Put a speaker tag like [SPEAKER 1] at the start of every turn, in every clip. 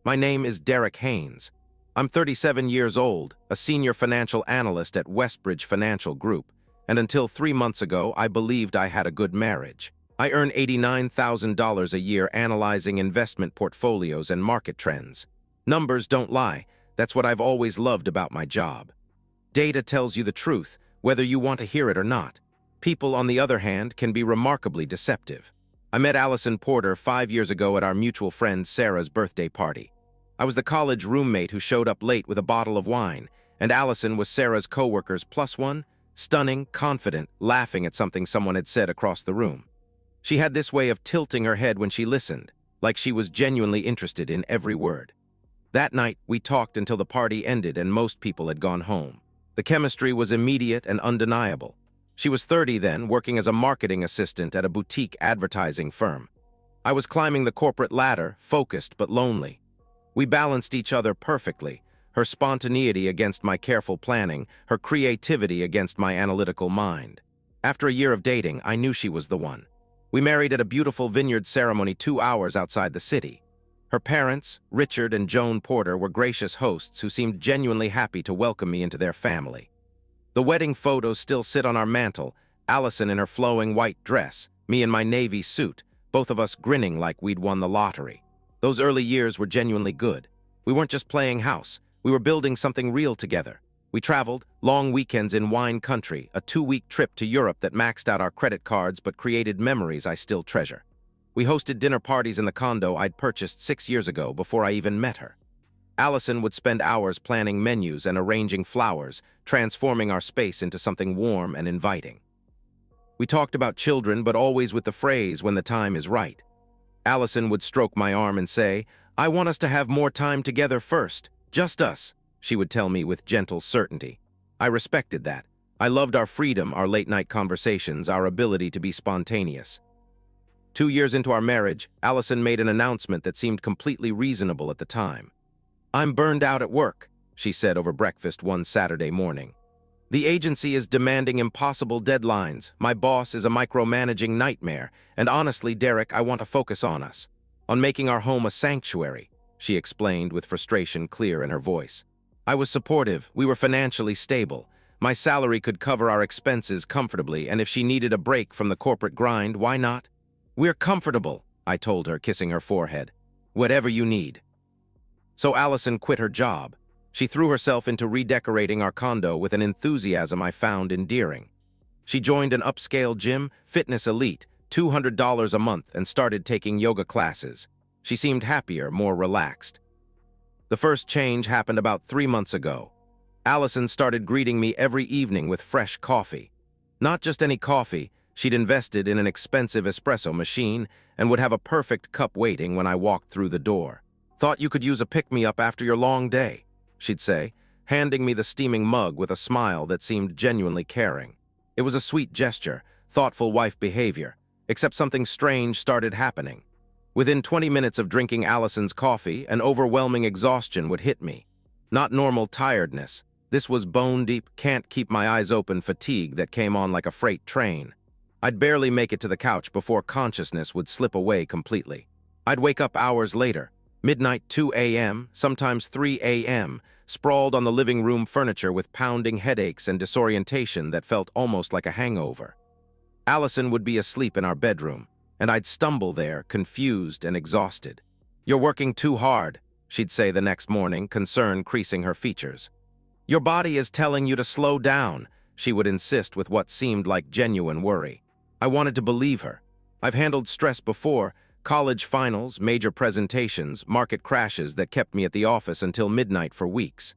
[SPEAKER 1] My name is Derek Haynes. I'm 37 years old, a senior financial analyst at Westbridge Financial Group, and until 3 months ago, I believed I had a good marriage. I earn $89,000 a year analyzing investment portfolios and market trends. Numbers don't lie. That's what I've always loved about my job. Data tells you the truth, whether you want to hear it or not. People, on the other hand, can be remarkably deceptive. I met Allison Porter 5 years ago at our mutual friend Sarah's birthday party. I was the college roommate who showed up late with a bottle of wine, and Allison was Sarah's coworker's plus one, stunning, confident, laughing at something someone had said across the room. She had this way of tilting her head when she listened, like she was genuinely interested in every word. That night, we talked until the party ended and most people had gone home. The chemistry was immediate and undeniable. She was 30 then, working as a marketing assistant at a boutique advertising firm. I was climbing the corporate ladder, focused but lonely. We balanced each other perfectly, her spontaneity against my careful planning, her creativity against my analytical mind. After a year of dating, I knew she was the one. We married at a beautiful vineyard ceremony 2 hours outside the city. Her parents, Richard and Joan Porter, were gracious hosts who seemed genuinely happy to welcome me into their family. The wedding photos still sit on our mantel, Allison in her flowing white dress, me in my navy suit, both of us grinning like we'd won the lottery. Those early years were genuinely good. We weren't just playing house, we were building something real together. We traveled, long weekends in wine country, a 2-week trip to Europe that maxed out our credit cards but created memories I still treasure. We hosted dinner parties in the condo I'd purchased 6 years ago before I even met her. Allison would spend hours planning menus and arranging flowers, transforming our space into something warm and inviting. We talked about children, but always with the phrase, "when the time is right." Allison would stroke my arm and say, "I want us to have more time together first, just us," she would tell me with gentle certainty. I respected that. I loved our freedom, our late-night conversations, our ability to be spontaneous. 2 years into our marriage, Allison made an announcement that seemed completely reasonable at the time. "I'm burned out at work," she said over breakfast one Saturday morning. "The agency is demanding impossible deadlines, my boss is a micromanaging nightmare, and honestly, Derek, I want to focus on us. On making our home a sanctuary," she explained with frustration clear in her voice. I was supportive, we were financially stable. My salary could cover our expenses comfortably, and if she needed a break from the corporate grind, why not? "We're comfortable," I told her, kissing her forehead. "Whatever you need." So Allison quit her job. She threw herself into redecorating our condo with an enthusiasm I found endearing. She joined an upscale gym, Fitness Elite, $200 a month, and started taking yoga classes. She seemed happier, more relaxed. The first change happened about 3 months ago. Allison started greeting me every evening with fresh coffee. Not just any coffee, she'd invested in an expensive espresso machine and would have a perfect cup waiting when I walked through the door. "Thought you could use a pick-me-up after your long day," she'd say, handing me the steaming mug with a smile that seemed genuinely caring. It was a sweet gesture, thoughtful wife behavior, except something strange started happening. Within 20 minutes of drinking Allison's coffee, an overwhelming exhaustion would hit me. Not normal tiredness. This was bone-deep, can't-keep-my-eyes-open fatigue that came on like a freight train. I'd barely make it to the couch before consciousness would slip away completely. I'd wake up hours later, midnight 2 a.m., sometimes 3 a.m., sprawled on the living room furniture with pounding headaches and disorientation that felt almost like a hangover. Allison would be asleep in our bedroom, and I'd stumble there, confused and exhausted. "You're working too hard," she'd say the next morning, concern creasing her features. "Your body is telling you to slow down," she would insist with what seemed like genuine worry. I wanted to believe her. I've handled stress before, college finals, major presentations, market crashes that kept me at the office until midnight for weeks.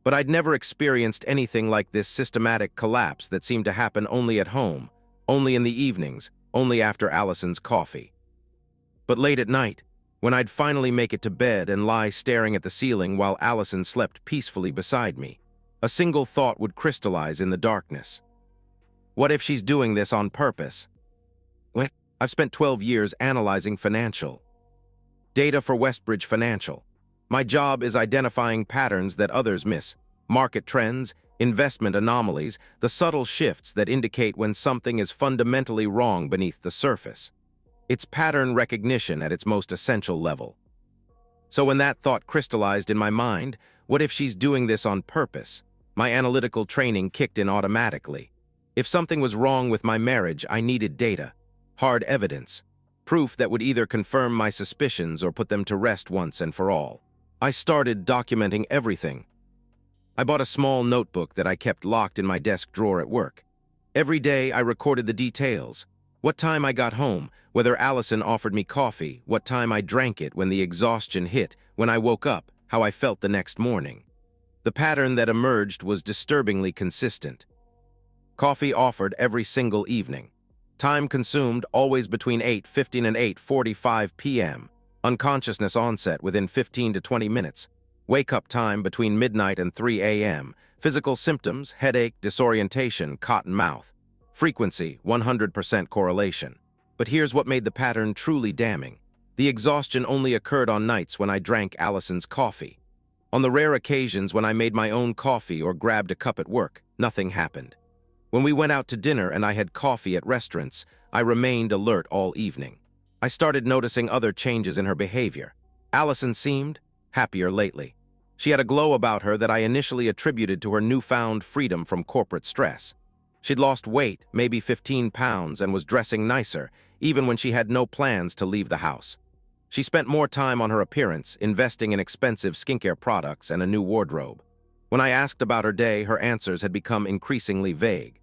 [SPEAKER 1] But I'd never experienced anything like this systematic collapse that seemed to happen only at home, only in the evenings, only after Allison's coffee. But late at night, when I'd finally make it to bed and lie staring at the ceiling while Allison slept peacefully beside me, a single thought would crystallize in the darkness. What if she's doing this on purpose? What? I've spent 12 years analyzing financial data for Westbridge Financial. My job is identifying patterns that others miss, market trends, investment anomalies, the subtle shifts that indicate when something is fundamentally wrong beneath the surface. It's pattern recognition at its most essential level. So when that thought crystallized in my mind, what if she's doing this on purpose? My analytical training kicked in automatically. If something was wrong with my marriage, I needed data, hard evidence, proof that would either confirm my suspicions or put them to rest once and for all. I started documenting everything. I bought a small notebook that I kept locked in my desk drawer at work. Every day I recorded the details. What time I got home, whether Allison offered me coffee, what time I drank it when the exhaustion hit, when I woke up, how I felt the next morning. The pattern that emerged was disturbingly consistent. Coffee offered every single evening. Time consumed always between 8:15 and 8:45 p.m. Unconsciousness onset within 15 to 20 minutes. Wake-up time between midnight and 3 a.m. Physical symptoms, headache, disorientation, cotton mouth. Frequency, 100% correlation. But here's what made the pattern truly damning. The exhaustion only occurred on nights when I drank Allison's coffee. On the rare occasions when I made my own coffee or grabbed a cup at work, nothing happened. When we went out to dinner and I had coffee at restaurants, I remained alert all evening. I started noticing other changes in her behavior. Allison seemed happier lately. She had a glow about her that I initially attributed to her newfound freedom from corporate stress. She'd lost weight, maybe 15 pounds, and was dressing nicer, even when she had no plans to leave the house. She spent more time on her appearance, investing in expensive skincare products and a new wardrobe. When I asked about her day, her answers had become increasingly vague.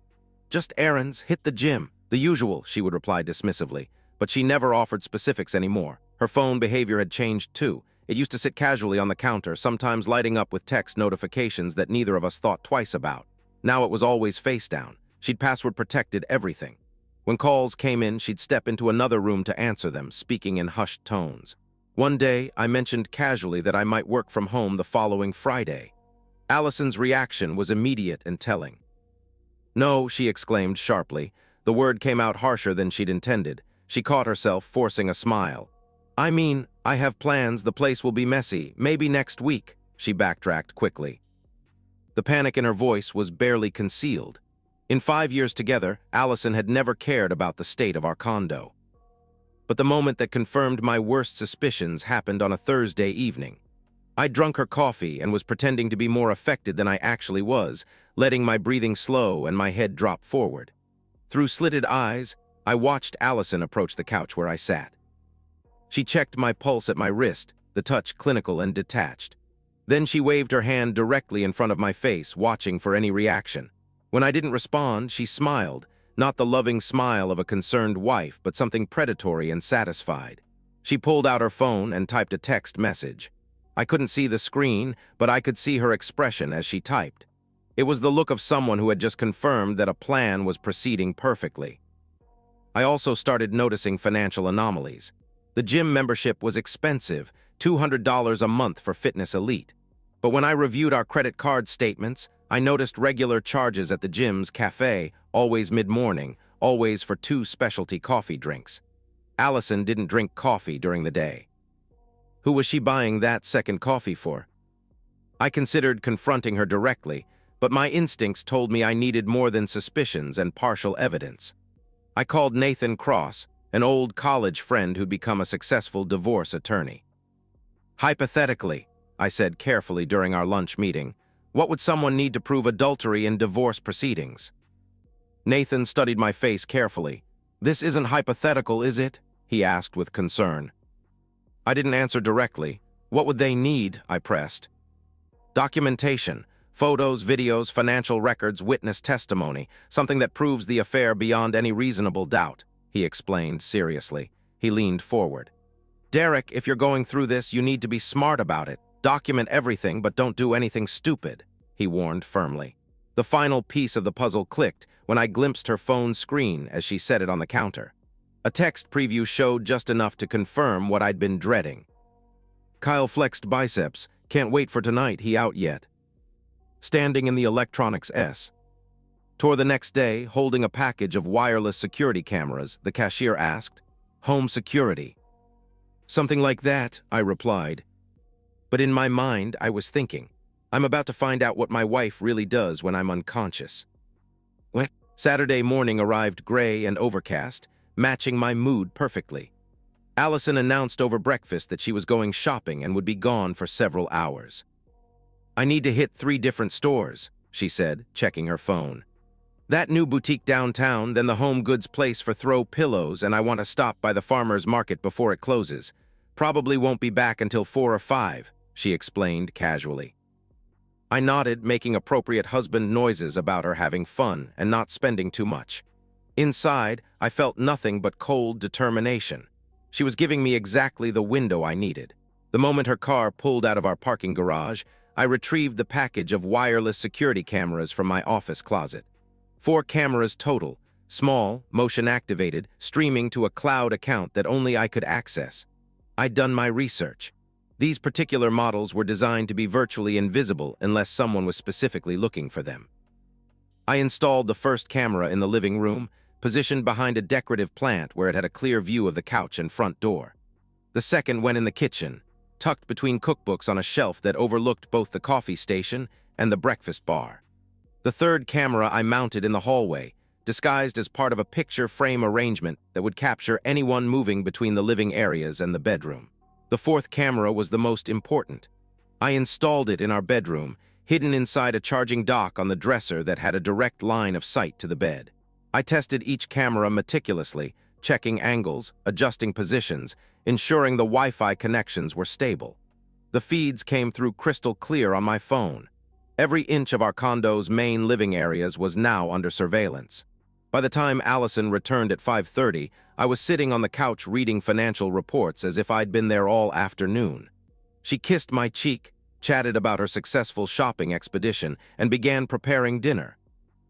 [SPEAKER 1] "Just errands, hit the gym, the usual," she would reply dismissively, but she never offered specifics anymore. Her phone behavior had changed too. It used to sit casually on the counter, sometimes lighting up with text notifications that neither of us thought twice about. Now it was always face down. She'd password-protected everything. When calls came in, she'd step into another room to answer them, speaking in hushed tones. One day, I mentioned casually that I might work from home the following Friday. Allison's reaction was immediate and telling. "No," she exclaimed sharply. The word came out harsher than she'd intended. She caught herself, forcing a smile. "I mean, I have plans, the place will be messy, maybe next week," she backtracked quickly. The panic in her voice was barely concealed. In 5 years together, Allison had never cared about the state of our condo. But the moment that confirmed my worst suspicions happened on a Thursday evening. I'd drunk her coffee and was pretending to be more affected than I actually was, letting my breathing slow and my head drop forward. Through slitted eyes, I watched Allison approach the couch where I sat. She checked my pulse at my wrist, the touch clinical and detached. Then she waved her hand directly in front of my face, watching for any reaction. When I didn't respond, she smiled, not the loving smile of a concerned wife, but something predatory and satisfied. She pulled out her phone and typed a text message. I couldn't see the screen, but I could see her expression as she typed. It was the look of someone who had just confirmed that a plan was proceeding perfectly. I also started noticing financial anomalies. The gym membership was expensive, $200 a month for Fitness Elite. But when I reviewed our credit card statements, I noticed regular charges at the gym's cafe, always mid-morning, always for 2 specialty coffee drinks. Allison didn't drink coffee during the day. Who was she buying that second coffee for? I considered confronting her directly, but my instincts told me I needed more than suspicions and partial evidence. I called Nathan Cross, an old college friend who'd become a successful divorce attorney. "Hypothetically," I said carefully during our lunch meeting, "what would someone need to prove adultery in divorce proceedings?" Nathan studied my face carefully. "This isn't hypothetical, is it?" he asked with concern. I didn't answer directly. "What would they need?" I pressed. "Documentation. Photos, videos, financial records, witness testimony. Something that proves the affair beyond any reasonable doubt," he explained seriously. He leaned forward. "Derek, if you're going through this, you need to be smart about it. Document everything, but don't do anything stupid," he warned firmly. The final piece of the puzzle clicked when I glimpsed her phone screen as she set it on the counter. A text preview showed just enough to confirm what I'd been dreading. "Kyle flexed biceps. Can't wait for tonight, he out yet." Standing in the electronics S. Toward the next day, holding a package of wireless security cameras, the cashier asked, "Home security." "Something like that," I replied. But in my mind, I was thinking, I'm about to find out what my wife really does when I'm unconscious. What? Saturday morning arrived gray and overcast, matching my mood perfectly. Allison announced over breakfast that she was going shopping and would be gone for several hours. "I need to hit 3 different stores," she said, checking her phone. "That new boutique downtown, then the home goods place for throw pillows, and I want to stop by the farmer's market before it closes. Probably won't be back until 4 or 5, she explained casually. I nodded, making appropriate husband noises about her having fun and not spending too much. Inside, I felt nothing but cold determination. She was giving me exactly the window I needed. The moment her car pulled out of our parking garage, I retrieved the package of wireless security cameras from my office closet. 4 cameras total, small, motion-activated, streaming to a cloud account that only I could access. I'd done my research. These particular models were designed to be virtually invisible unless someone was specifically looking for them. I installed the first camera in the living room, positioned behind a decorative plant where it had a clear view of the couch and front door. The second went in the kitchen, tucked between cookbooks on a shelf that overlooked both the coffee station and the breakfast bar. The third camera I mounted in the hallway, disguised as part of a picture frame arrangement that would capture anyone moving between the living areas and the bedroom. The fourth camera was the most important. I installed it in our bedroom, hidden inside a charging dock on the dresser that had a direct line of sight to the bed. I tested each camera meticulously, checking angles, adjusting positions, ensuring the Wi-Fi connections were stable. The feeds came through crystal clear on my phone. Every inch of our condo's main living areas was now under surveillance. By the time Allison returned at 5:30, I was sitting on the couch reading financial reports as if I'd been there all afternoon. She kissed my cheek, chatted about her successful shopping expedition, and began preparing dinner.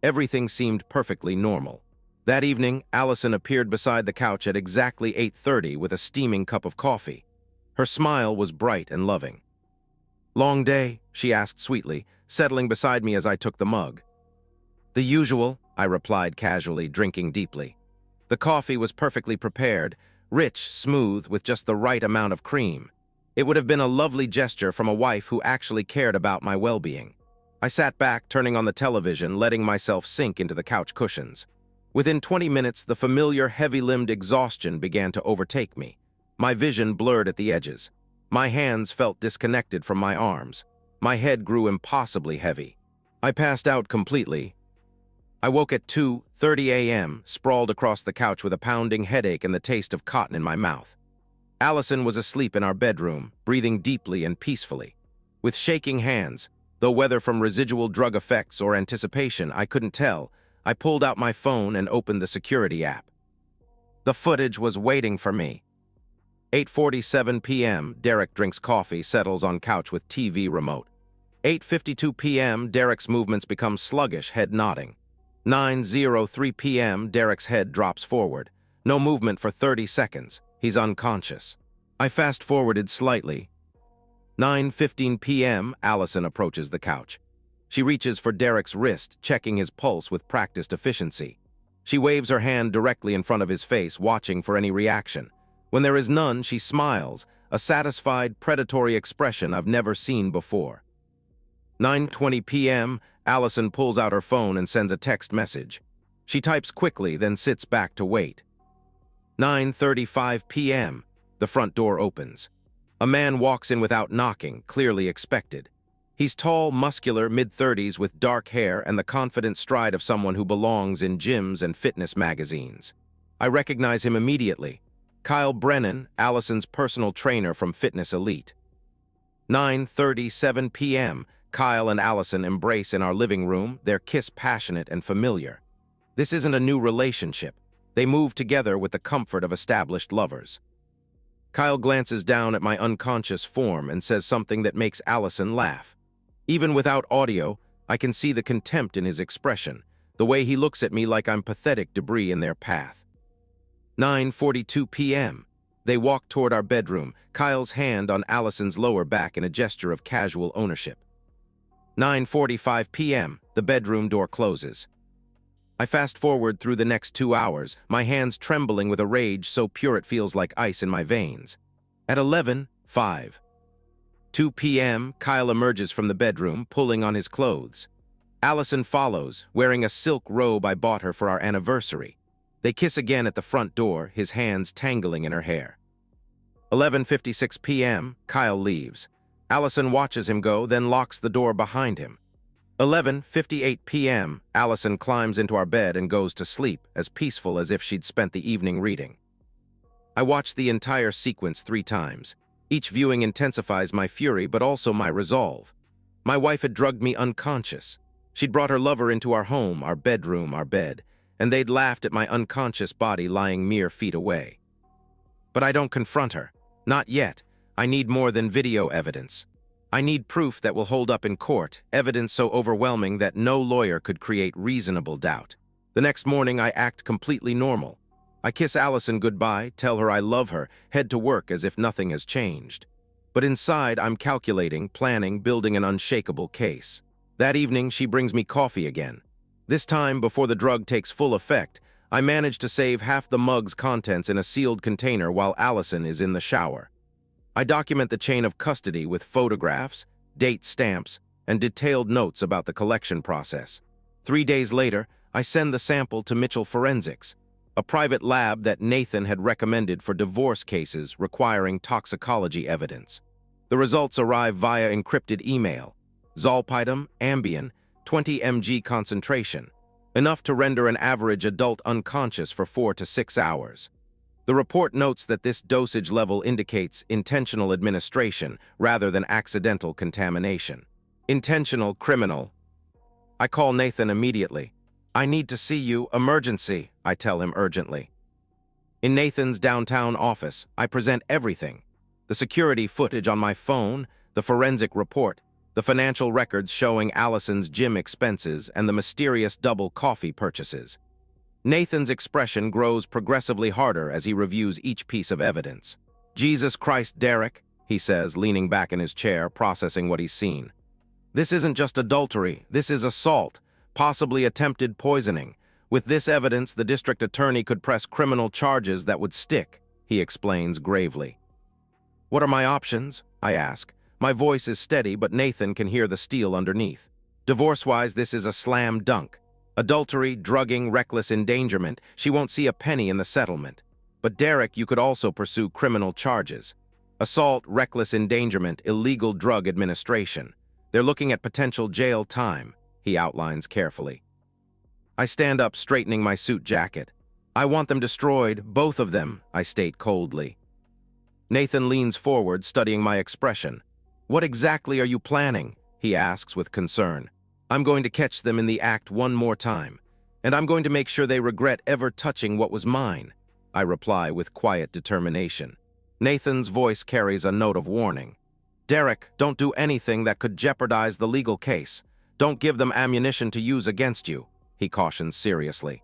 [SPEAKER 1] Everything seemed perfectly normal. That evening, Allison appeared beside the couch at exactly 8:30 with a steaming cup of coffee. Her smile was bright and loving. "Long day?" she asked sweetly, settling beside me as I took the mug. "The usual," I replied casually, drinking deeply. The coffee was perfectly prepared, rich, smooth, with just the right amount of cream. It would have been a lovely gesture from a wife who actually cared about my well-being. I sat back, turning on the television, letting myself sink into the couch cushions. Within 20 minutes, the familiar heavy-limbed exhaustion began to overtake me. My vision blurred at the edges. My hands felt disconnected from my arms. My head grew impossibly heavy. I passed out completely. I woke at 2:30 a.m., sprawled across the couch with a pounding headache and the taste of cotton in my mouth. Allison was asleep in our bedroom, breathing deeply and peacefully. With shaking hands, though whether from residual drug effects or anticipation, I couldn't tell, I pulled out my phone and opened the security app. The footage was waiting for me. 8:47 p.m., Derek drinks coffee, settles on couch with TV remote. 8:52 p.m., Derek's movements become sluggish, head nodding. 9:03 p.m., Derek's head drops forward. No movement for 30 seconds. He's unconscious. I fast-forwarded slightly. 9:15 p.m., Allison approaches the couch. She reaches for Derek's wrist, checking his pulse with practiced efficiency. She waves her hand directly in front of his face, watching for any reaction. When there is none, she smiles, a satisfied, predatory expression I've never seen before. 9:20 p.m., Allison pulls out her phone and sends a text message. She types quickly, then sits back to wait. 9:35 p.m., the front door opens. A man walks in without knocking, clearly expected. He's tall, muscular, mid-30s with dark hair and the confident stride of someone who belongs in gyms and fitness magazines. I recognize him immediately. Kyle Brennan, Allison's personal trainer from Fitness Elite. 9:37 p.m., Kyle and Allison embrace in our living room, their kiss passionate and familiar. This isn't a new relationship. They move together with the comfort of established lovers. Kyle glances down at my unconscious form and says something that makes Allison laugh. Even without audio, I can see the contempt in his expression, the way he looks at me like I'm pathetic debris in their path. 9:42 p.m. They walk toward our bedroom, Kyle's hand on Allison's lower back in a gesture of casual ownership. 9:45 p.m., the bedroom door closes. I fast-forward through the next 2 hours, my hands trembling with a rage so pure it feels like ice in my veins. At 11:05. 2 p.m., Kyle emerges from the bedroom, pulling on his clothes. Allison follows, wearing a silk robe I bought her for our anniversary. They kiss again at the front door, his hands tangling in her hair. 11:56 p.m., Kyle leaves. Allison watches him go, then locks the door behind him. 11:58 p.m., Allison climbs into our bed and goes to sleep, as peaceful as if she'd spent the evening reading. I watched the entire sequence 3 times. Each viewing intensifies my fury, but also my resolve. My wife had drugged me unconscious. She'd brought her lover into our home, our bedroom, our bed, and they'd laughed at my unconscious body lying mere feet away. But I don't confront her. Not yet. I need more than video evidence. I need proof that will hold up in court, evidence so overwhelming that no lawyer could create reasonable doubt. The next morning, I act completely normal. I kiss Allison goodbye, tell her I love her, head to work as if nothing has changed. But inside, I'm calculating, planning, building an unshakable case. That evening, she brings me coffee again. This time, before the drug takes full effect, I manage to save half the mug's contents in a sealed container while Allison is in the shower. I document the chain of custody with photographs, date stamps, and detailed notes about the collection process. 3 days later, I send the sample to Mitchell Forensics, a private lab that Nathan had recommended for divorce cases requiring toxicology evidence. The results arrive via encrypted email. Zolpidem, Ambien, 20 mg concentration, enough to render an average adult unconscious for 4 to 6 hours. The report notes that this dosage level indicates intentional administration rather than accidental contamination. Intentional criminal. I call Nathan immediately. "I need to see you, emergency," I tell him urgently. In Nathan's downtown office, I present everything. The security footage on my phone, the forensic report, the financial records showing Allison's gym expenses, and the mysterious double coffee purchases. Nathan's expression grows progressively harder as he reviews each piece of evidence. "Jesus Christ, Derek," he says, leaning back in his chair, processing what he's seen. "This isn't just adultery, this is assault, possibly attempted poisoning. With this evidence, the district attorney could press criminal charges that would stick," he explains gravely. "What are my options?" I ask. My voice is steady, but Nathan can hear the steel underneath. "Divorce-wise, this is a slam dunk. Adultery, drugging, reckless endangerment, she won't see a penny in the settlement. But Derek, you could also pursue criminal charges. Assault, reckless endangerment, illegal drug administration. They're looking at potential jail time," he outlines carefully. I stand up, straightening my suit jacket. "I want them destroyed, both of them," I state coldly. Nathan leans forward, studying my expression. "What exactly are you planning?" he asks with concern. "I'm going to catch them in the act one more time, and I'm going to make sure they regret ever touching what was mine," I reply with quiet determination. Nathan's voice carries a note of warning. "Derek, don't do anything that could jeopardize the legal case. Don't give them ammunition to use against you," he cautions seriously.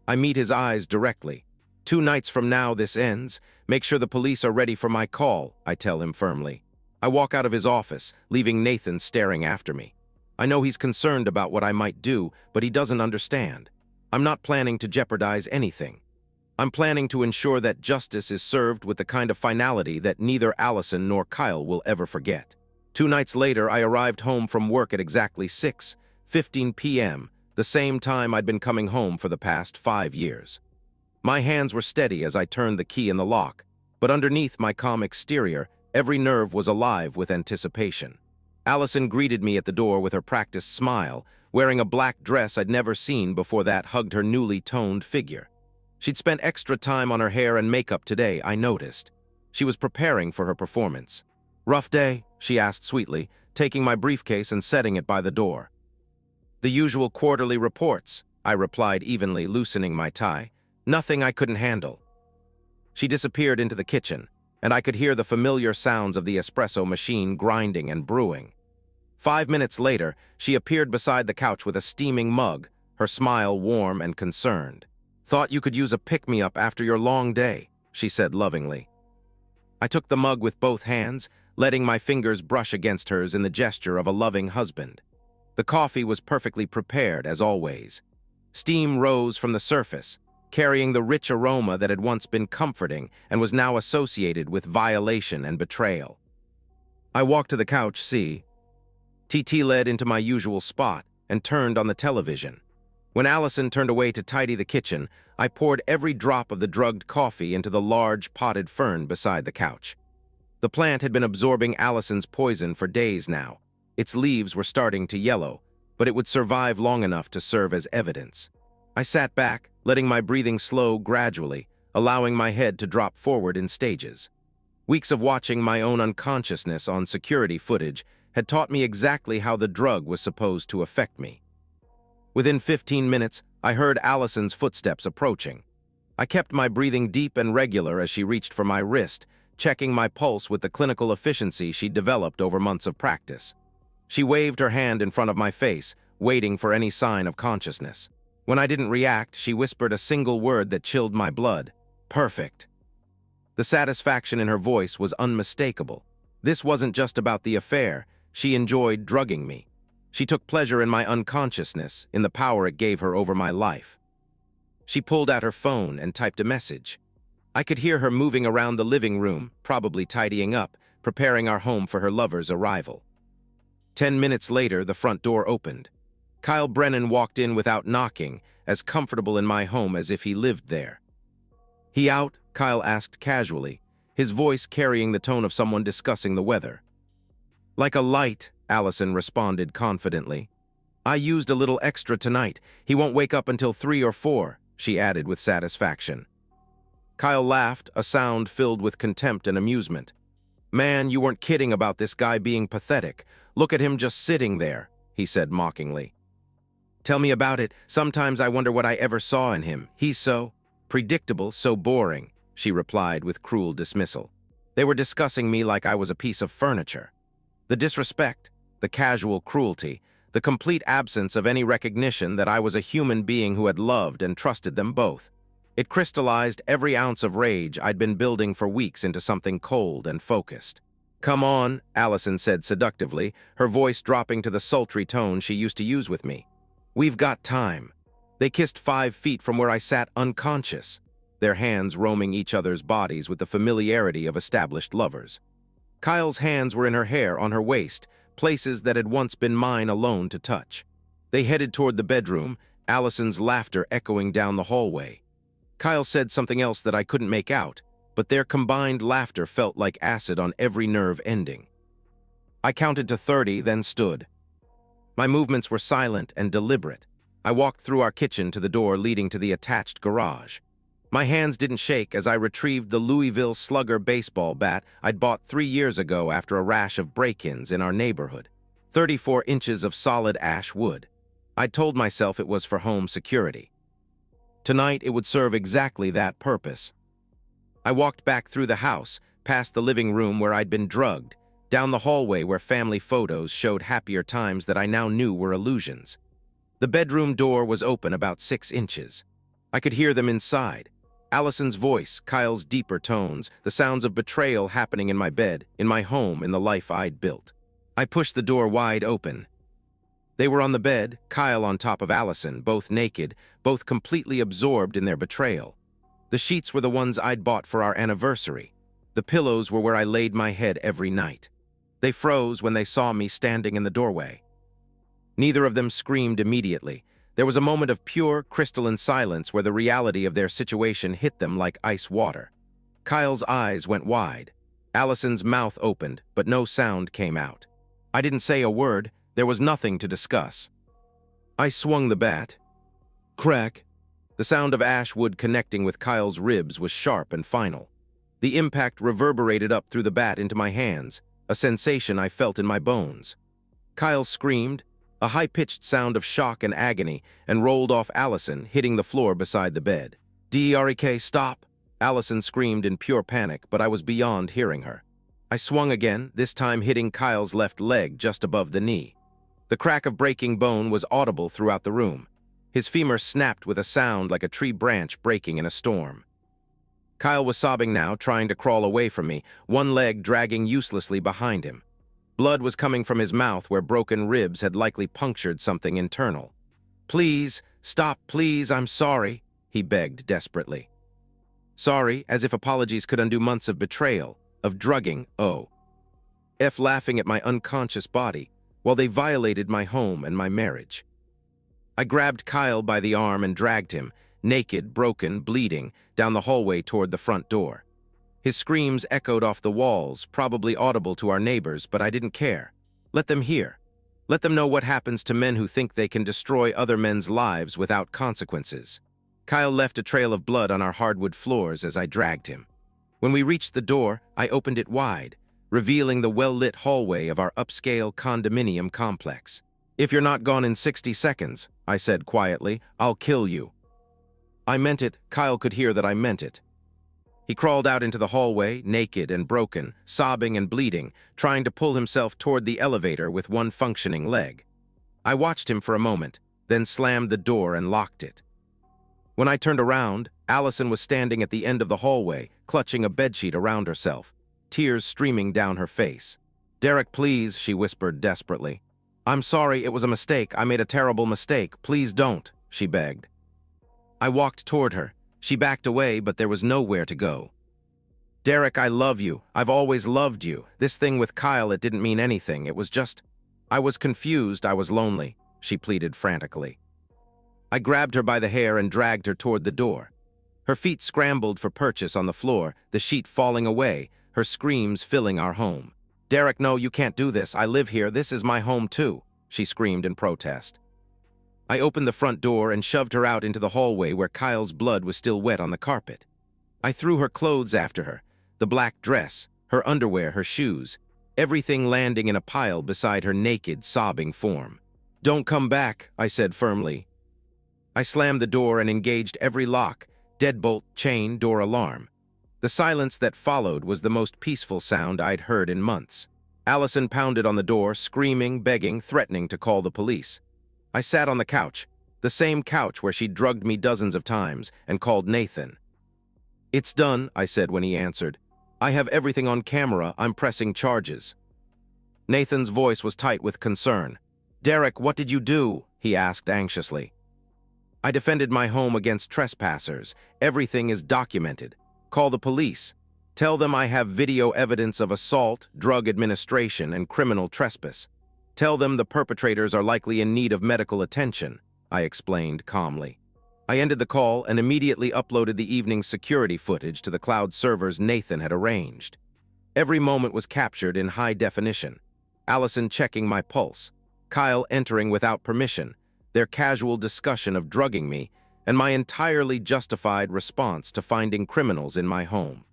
[SPEAKER 1] I meet his eyes directly. "2 nights from now this ends. Make sure the police are ready for my call," I tell him firmly. I walk out of his office, leaving Nathan staring after me. I know he's concerned about what I might do, but he doesn't understand. I'm not planning to jeopardize anything. I'm planning to ensure that justice is served with the kind of finality that neither Allison nor Kyle will ever forget. 2 nights later, I arrived home from work at exactly 6:15 p.m., the same time I'd been coming home for the past 5 years. My hands were steady as I turned the key in the lock, but underneath my calm exterior, every nerve was alive with anticipation. Allison greeted me at the door with her practiced smile, wearing a black dress I'd never seen before that hugged her newly toned figure. She'd spent extra time on her hair and makeup today, I noticed. She was preparing for her performance. "Rough day?" she asked sweetly, taking my briefcase and setting it by the door. "The usual quarterly reports," I replied evenly, loosening my tie. "Nothing I couldn't handle." She disappeared into the kitchen, and I could hear the familiar sounds of the espresso machine grinding and brewing. 5 minutes later, she appeared beside the couch with a steaming mug, her smile warm and concerned. "Thought you could use a pick-me-up after your long day," she said lovingly. I took the mug with both hands, letting my fingers brush against hers in the gesture of a loving husband. The coffee was perfectly prepared, as always. Steam rose from the surface, carrying the rich aroma that had once been comforting and was now associated with violation and betrayal. I walked to the couch, TT led into my usual spot and turned on the television. When Allison turned away to tidy the kitchen, I poured every drop of the drugged coffee into the large potted fern beside the couch. The plant had been absorbing Allison's poison for days now. Its leaves were starting to yellow, but it would survive long enough to serve as evidence. I sat back, letting my breathing slow gradually, allowing my head to drop forward in stages. Weeks of watching my own unconsciousness on security footage had taught me exactly how the drug was supposed to affect me. Within 15 minutes, I heard Allison's footsteps approaching. I kept my breathing deep and regular as she reached for my wrist, checking my pulse with the clinical efficiency she'd developed over months of practice. She waved her hand in front of my face, waiting for any sign of consciousness. When I didn't react, she whispered a single word that chilled my blood. "Perfect." The satisfaction in her voice was unmistakable. This wasn't just about the affair. She enjoyed drugging me. She took pleasure in my unconsciousness, in the power it gave her over my life. She pulled out her phone and typed a message. I could hear her moving around the living room, probably tidying up, preparing our home for her lover's arrival. 10 minutes later, the front door opened. Kyle Brennan walked in without knocking, as comfortable in my home as if he lived there. "He out?" Kyle asked casually, his voice carrying the tone of someone discussing the weather. "Like a light," Allison responded confidently. "I used a little extra tonight. He won't wake up until 3 or 4, she added with satisfaction. Kyle laughed, a sound filled with contempt and amusement. "Man, you weren't kidding about this guy being pathetic. Look at him just sitting there," he said mockingly. "Tell me about it. Sometimes I wonder what I ever saw in him. He's so predictable, so boring," she replied with cruel dismissal. They were discussing me like I was a piece of furniture. The disrespect, the casual cruelty, the complete absence of any recognition that I was a human being who had loved and trusted them both. It crystallized every ounce of rage I'd been building for weeks into something cold and focused. "Come on," Allison said seductively, her voice dropping to the sultry tone she used to use with me. "We've got time." They kissed 5 feet from where I sat unconscious, their hands roaming each other's bodies with the familiarity of established lovers. Kyle's hands were in her hair, on her waist, places that had once been mine alone to touch. They headed toward the bedroom, Allison's laughter echoing down the hallway. Kyle said something else that I couldn't make out, but their combined laughter felt like acid on every nerve ending. I counted to 30, then stood. My movements were silent and deliberate. I walked through our kitchen to the door leading to the attached garage. My hands didn't shake as I retrieved the Louisville Slugger baseball bat I'd bought 3 years ago after a rash of break-ins in our neighborhood. 34 inches of solid ash wood. I'd told myself it was for home security. Tonight, it would serve exactly that purpose. I walked back through the house, past the living room where I'd been drugged, down the hallway where family photos showed happier times that I now knew were illusions. The bedroom door was open about 6 inches. I could hear them inside. Allison's voice, Kyle's deeper tones, the sounds of betrayal happening in my bed, in my home, in the life I'd built. I pushed the door wide open. They were on the bed, Kyle on top of Allison, both naked, both completely absorbed in their betrayal. The sheets were the ones I'd bought for our anniversary. The pillows were where I laid my head every night. They froze when they saw me standing in the doorway. Neither of them screamed immediately. There was a moment of pure, crystalline silence where the reality of their situation hit them like ice water. Kyle's eyes went wide. Allison's mouth opened, but no sound came out. I didn't say a word. There was nothing to discuss. I swung the bat. Crack. The sound of ash wood connecting with Kyle's ribs was sharp and final. The impact reverberated up through the bat into my hands, a sensation I felt in my bones. Kyle screamed, a high-pitched sound of shock and agony, and rolled off Allison, hitting the floor beside the bed. "Derek, stop!" Allison screamed in pure panic, but I was beyond hearing her. I swung again, this time hitting Kyle's left leg just above the knee. The crack of breaking bone was audible throughout the room. His femur snapped with a sound like a tree branch breaking in a storm. Kyle was sobbing now, trying to crawl away from me, one leg dragging uselessly behind him. Blood was coming from his mouth where broken ribs had likely punctured something internal. "Please, stop, please, I'm sorry," he begged desperately. Sorry, as if apologies could undo months of betrayal, of drugging, laughing at my unconscious body, while they violated my home and my marriage. I grabbed Kyle by the arm and dragged him, naked, broken, bleeding, down the hallway toward the front door. His screams echoed off the walls, probably audible to our neighbors, but I didn't care. Let them hear. Let them know what happens to men who think they can destroy other men's lives without consequences. Kyle left a trail of blood on our hardwood floors as I dragged him. When we reached the door, I opened it wide, revealing the well-lit hallway of our upscale condominium complex. "If you're not gone in 60 seconds, I said quietly, "I'll kill you." I meant it. Kyle could hear that I meant it. He crawled out into the hallway, naked and broken, sobbing and bleeding, trying to pull himself toward the elevator with one functioning leg. I watched him for a moment, then slammed the door and locked it. When I turned around, Allison was standing at the end of the hallway, clutching a bedsheet around herself, tears streaming down her face. "Derek, please," she whispered desperately. "I'm sorry, it was a mistake. I made a terrible mistake. Please don't," she begged. I walked toward her. She backed away, but there was nowhere to go. "Derek, I love you. I've always loved you. This thing with Kyle, it didn't mean anything. It was just... I was confused. I was lonely," she pleaded frantically. I grabbed her by the hair and dragged her toward the door. Her feet scrambled for purchase on the floor, the sheet falling away, her screams filling our home. "Derek, no, you can't do this. I live here. This is my home too," she screamed in protest. I opened the front door and shoved her out into the hallway where Kyle's blood was still wet on the carpet. I threw her clothes after her, the black dress, her underwear, her shoes, everything landing in a pile beside her naked, sobbing form. "Don't come back," I said firmly. I slammed the door and engaged every lock, deadbolt, chain, door alarm. The silence that followed was the most peaceful sound I'd heard in months. Allison pounded on the door, screaming, begging, threatening to call the police. I sat on the couch, the same couch where she'd drugged me dozens of times, and called Nathan. "It's done," I said when he answered. "I have everything on camera. I'm pressing charges." Nathan's voice was tight with concern. "Derek, what did you do?" he asked anxiously. "I defended my home against trespassers. Everything is documented. Call the police. Tell them I have video evidence of assault, drug administration, and criminal trespass. Tell them the perpetrators are likely in need of medical attention," I explained calmly. I ended the call and immediately uploaded the evening's security footage to the cloud servers Nathan had arranged. Every moment was captured in high definition. Allison checking my pulse, Kyle entering without permission, their casual discussion of drugging me, and my entirely justified response to finding criminals in my home.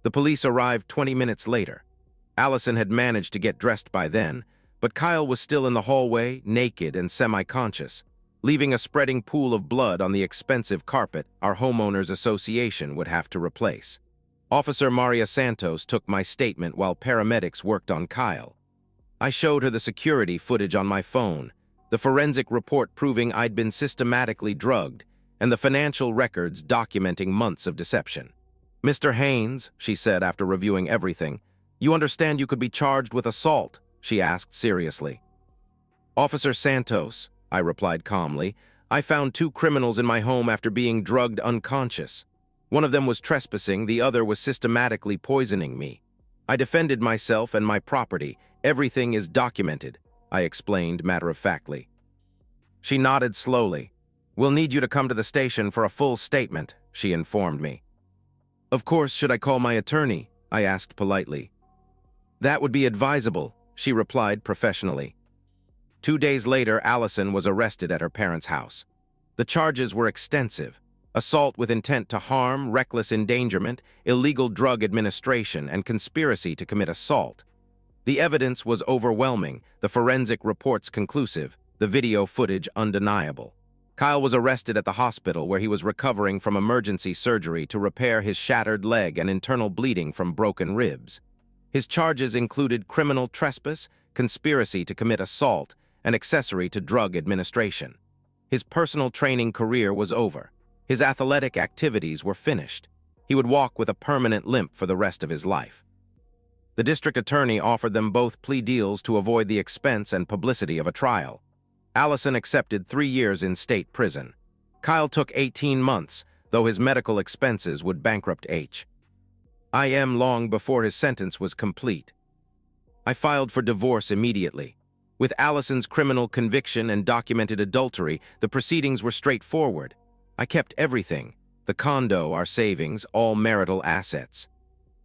[SPEAKER 1] The police arrived 20 minutes later. Allison had managed to get dressed by then, but Kyle was still in the hallway, naked and semi-conscious, leaving a spreading pool of blood on the expensive carpet our homeowners association would have to replace. Officer Maria Santos took my statement while paramedics worked on Kyle. I showed her the security footage on my phone, the forensic report proving I'd been systematically drugged, and the financial records documenting months of deception. "Mr. Haynes," she said after reviewing everything, "you understand you could be charged with assault?" she asked seriously. "Officer Santos," I replied calmly, "I found 2 criminals in my home after being drugged unconscious. One of them was trespassing, the other was systematically poisoning me. I defended myself and my property. Everything is documented," I explained matter-of-factly. She nodded slowly. "We'll need you to come to the station for a full statement," she informed me. "Of course, should I call my attorney?" I asked politely. "That would be advisable," she replied professionally. 2 days later, Allison was arrested at her parents' house. The charges were extensive: assault with intent to harm, reckless endangerment, illegal drug administration, and conspiracy to commit assault. The evidence was overwhelming, the forensic reports conclusive, the video footage undeniable. Kyle was arrested at the hospital where he was recovering from emergency surgery to repair his shattered leg and internal bleeding from broken ribs. His charges included criminal trespass, conspiracy to commit assault, and accessory to drug administration. His personal training career was over. His athletic activities were finished. He would walk with a permanent limp for the rest of his life. The district attorney offered them both plea deals to avoid the expense and publicity of a trial. Allison accepted 3 years in state prison. Kyle took 18 months, though his medical expenses would bankrupt H. I M long before his sentence was complete. I filed for divorce immediately. With Allison's criminal conviction and documented adultery, the proceedings were straightforward. I kept everything: the condo, our savings, all marital assets.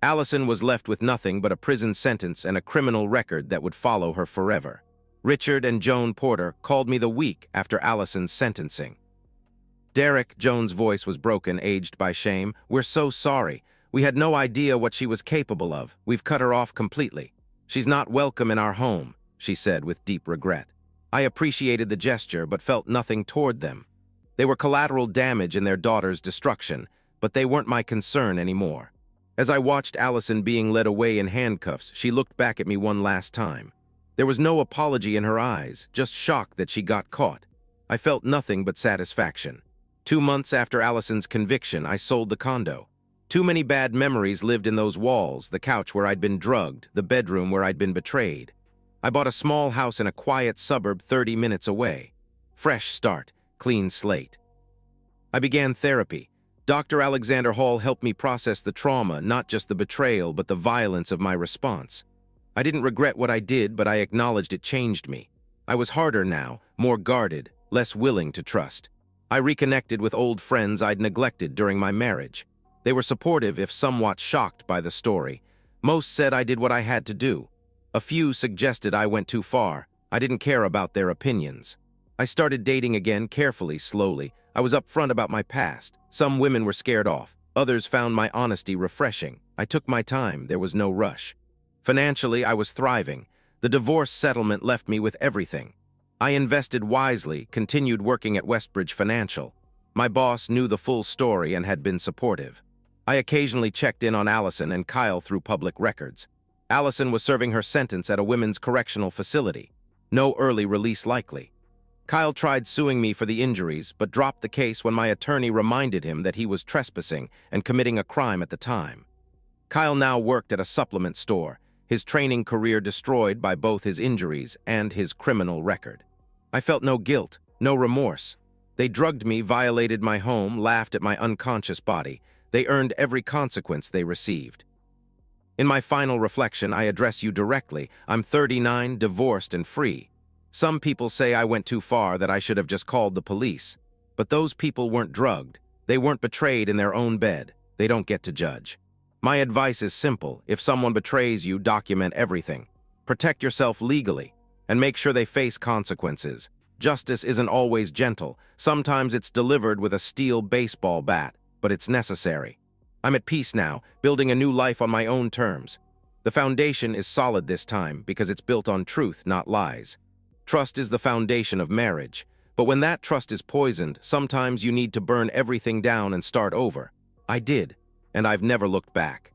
[SPEAKER 1] Allison was left with nothing but a prison sentence and a criminal record that would follow her forever. Richard and Joan Porter called me the week after Allison's sentencing. "Derek," Joan's voice was broken, aged by shame, "we're so sorry. We had no idea what she was capable of. We've cut her off completely. She's not welcome in our home," she said with deep regret. I appreciated the gesture but felt nothing toward them. They were collateral damage in their daughter's destruction, but they weren't my concern anymore. As I watched Allison being led away in handcuffs, she looked back at me one last time. There was no apology in her eyes, just shock that she got caught. I felt nothing but satisfaction. 2 months after Allison's conviction, I sold the condo. Too many bad memories lived in those walls: the couch where I'd been drugged, the bedroom where I'd been betrayed. I bought a small house in a quiet suburb 30 minutes away. Fresh start, clean slate. I began therapy. Dr. Alexander Hall helped me process the trauma, not just the betrayal, but the violence of my response. I didn't regret what I did, but I acknowledged it changed me. I was harder now, more guarded, less willing to trust. I reconnected with old friends I'd neglected during my marriage. They were supportive, if somewhat shocked by the story. Most said I did what I had to do. A few suggested I went too far. I didn't care about their opinions. I started dating again, carefully, slowly. I was upfront about my past. Some women were scared off. Others found my honesty refreshing. I took my time. There was no rush. Financially, I was thriving. The divorce settlement left me with everything. I invested wisely, continued working at Westbridge Financial. My boss knew the full story and had been supportive. I occasionally checked in on Allison and Kyle through public records. Allison was serving her sentence at a women's correctional facility. No early release likely. Kyle tried suing me for the injuries, but dropped the case when my attorney reminded him that he was trespassing and committing a crime at the time. Kyle now worked at a supplement store, his training career destroyed by both his injuries and his criminal record. I felt no guilt, no remorse. They drugged me, violated my home, laughed at my unconscious body. They earned every consequence they received. In my final reflection, I address you directly. I'm 39, divorced and free. Some people say I went too far, that I should have just called the police. But those people weren't drugged. They weren't betrayed in their own bed. They don't get to judge. My advice is simple. If someone betrays you, document everything. Protect yourself legally, and make sure they face consequences. Justice isn't always gentle. Sometimes it's delivered with a steel baseball bat, but it's necessary. I'm at peace now, building a new life on my own terms. The foundation is solid this time because it's built on truth, not lies. Trust is the foundation of marriage, but when that trust is poisoned, sometimes you need to burn everything down and start over. I did, and I've never looked back.